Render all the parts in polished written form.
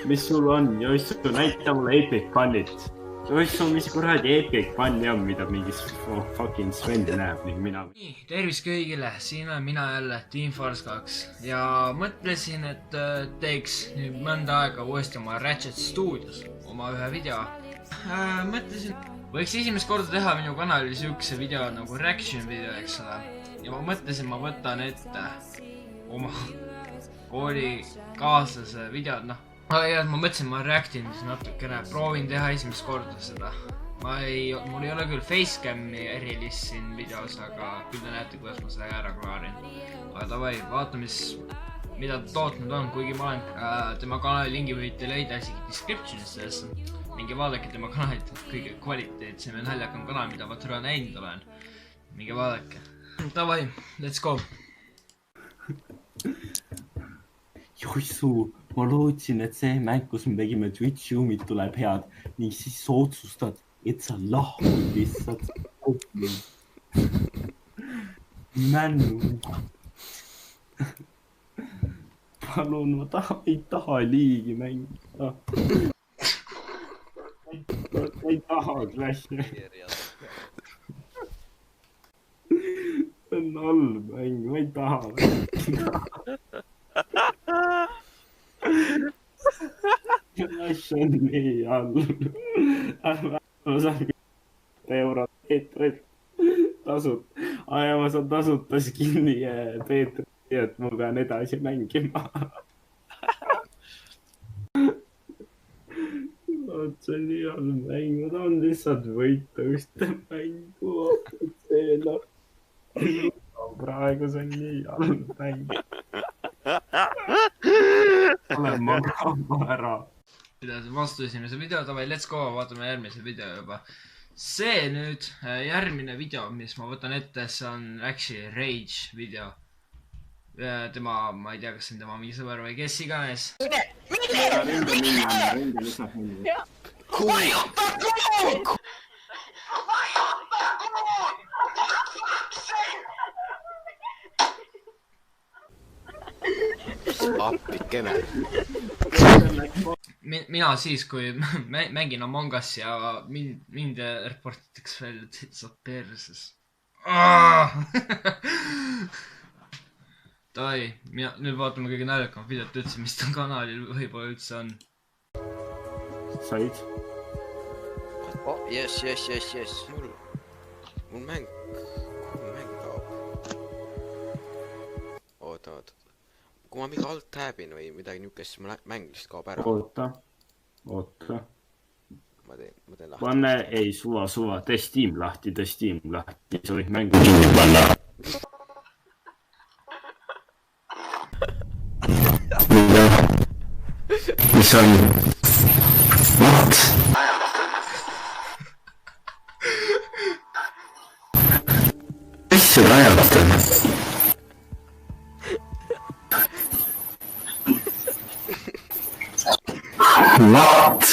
mis sul on? Joissu, näita mulle Epic Fun'it. Joissu, mis kuradi Epic Fun'i on, mida mingis fucking Sven näeb ning mina. Nii, tervist kõigile, siin olen mina jälle, Team Force 2 ja mõtlesin, et teeks nüüd mõnda aega uuesti oma Ratchet Studios oma ühe video. Mõtlesin, võiks esimest korda teha minu kanalil siukse video nagu reaction video, eks ole. Ja ma mõtlesin, ma võtan ette oma koolikaaslase videod, noh. Ja ma mõtlesin, ma reactin siis natukene, proovin teha esimest korda seda. Mul ei ole küll facecam'i erilist siin videos, aga küll te näete, kuidas ma seda ära klaarin. Aga davai, vaatame mida ta tootnud on, kuigi ma olen tema kanali lingi võite leida isegi descriptionis. Mingi vaadake tema kanalit, kõige kvaliteetsem ja naljakam kanal, mida ma täna näinud olen. Mingi vaadake. Davai, let's go! Joissu, ma lootsin, et see mäng, kus me tegime Twitch Zoom'id tuleb head ning siis sa otsustad, et sa lahkud lihtsalt. Männu. Palun, ma ei taha liigi mängida. Ma ei taha Clash'i. See on halb mäng, ma ei taha mängida. Clash on nii halb. Ma saan eurot Peetrit tasut. Ja ma saan tasuta skin'i Peetrit, et ma pean edasi mängima. See on nii halb mäng, ma tahan lihtsalt võita ühte mängu. Praegu see on nii halb mäng. Olen magama ära. Pidasin vastu esimese video, davai, let's go, vaatame järgmise video juba. See nüüd, järgmine video, mis ma võtan ette, see on actually Rage video. Tema, ma ei tea, kas see on tema mingi sõber või kes iganes. Rende lisab mingi. Appikene. Mina siis, kui mängin Among Us ja mind reportitakse välja täitsa perses. Tai, nüüd vaatame kõige naljakam videot üldse, mis ta kanalil võib-olla üldse on. Said? Oh, yes. Mul mäng kaob. Oota. Kui ma mingi alt tabin või midagi niukest, siis mäng lihtsalt kaob ära. Oota. Ma teen lahti. Panne, ei, suva, tee Steam lahti. Sa võid mängu kinni panna. Mis on? What? Mis see ajalt on? What?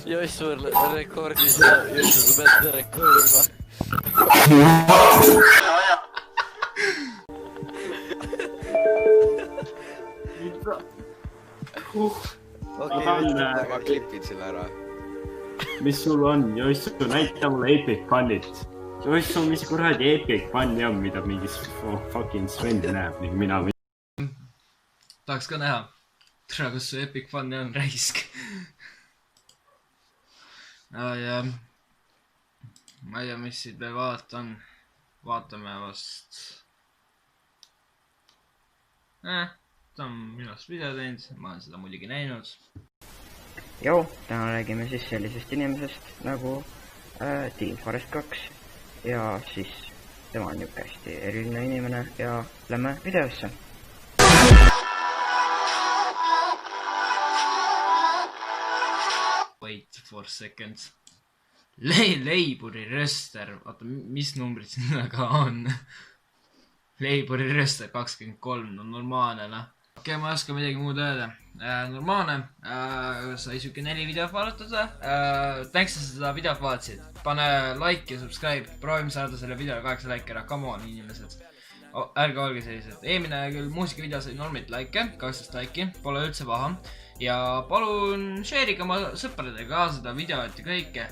Joissu rekordis ja Joissu sa pead seda rekordima. Okei, ma klipin selle ära. Mis sul on? Joissu, näita mulle Epic Fun'it. Joissu, mis kuradi Epic Fun'i on, mida mingis fucking Sven näeb ning mina. Tahaks ka näha. Tere, kus su Epic Fun'i on räisk. Ja ma ei tea, mis siit veel vaadata on. Vaatame vast. Ta on minust video teinud, ma olen seda muidugi näinud. Joo, täna räägime siis sellisest inimesest nagu Team Force 2 ja siis tema on niuke hästi eriline inimene ja lähme videosse. Wait for a second. Leiburi röster, vaata mis numbrid siin taga on. Leiburi röster 23, no normaalne, noh. Okei, ma ei oska midagi muud öelda. Normaalne, sai siuke 4 videot vaadatada. Thanks, sa seda videot vaatasid. Pane like ja subscribe. Proovime saada selle videole 8 like ära. Come on, inimesed. Ärge olge sellised. Eelmine küll muusikavideo sai normilt like, 12 like'i. Pole üldse paha. Ja palun share'ige oma sõpradega ka seda videot ja kõike.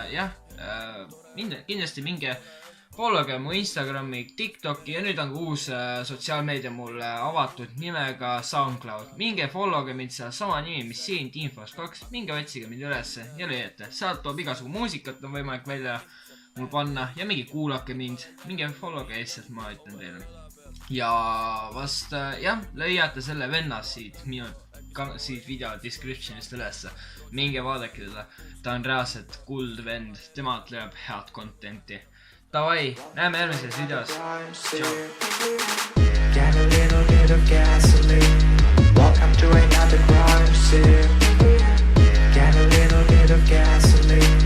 Jah, kindlasti minge followge mu Instagrami, TikToki ja nüüd on ka uus sotsiaalmeedia mulle avatud nimega SoundCloud. Minge followge mind seal sama nimi, mis siin, Teamforce2. Minge otsige mind ülesse ja leiate. Sealt toob igasugu muusikat on võimalik välja mul panna ja mingi kuulake mind. Minge followge lihtsalt, ma ütlen teile. Ja vast, jah, leiate selle venna siit video descriptionist ülesse. Minge vaadake teda. Ta on reaalselt kuld vend. Temalt leiab head contenti. Davai, näeme järgmises videos. Ciao. Get a little bit of gasoline. Welcome to another crime scene. Get a little bit of gasoline.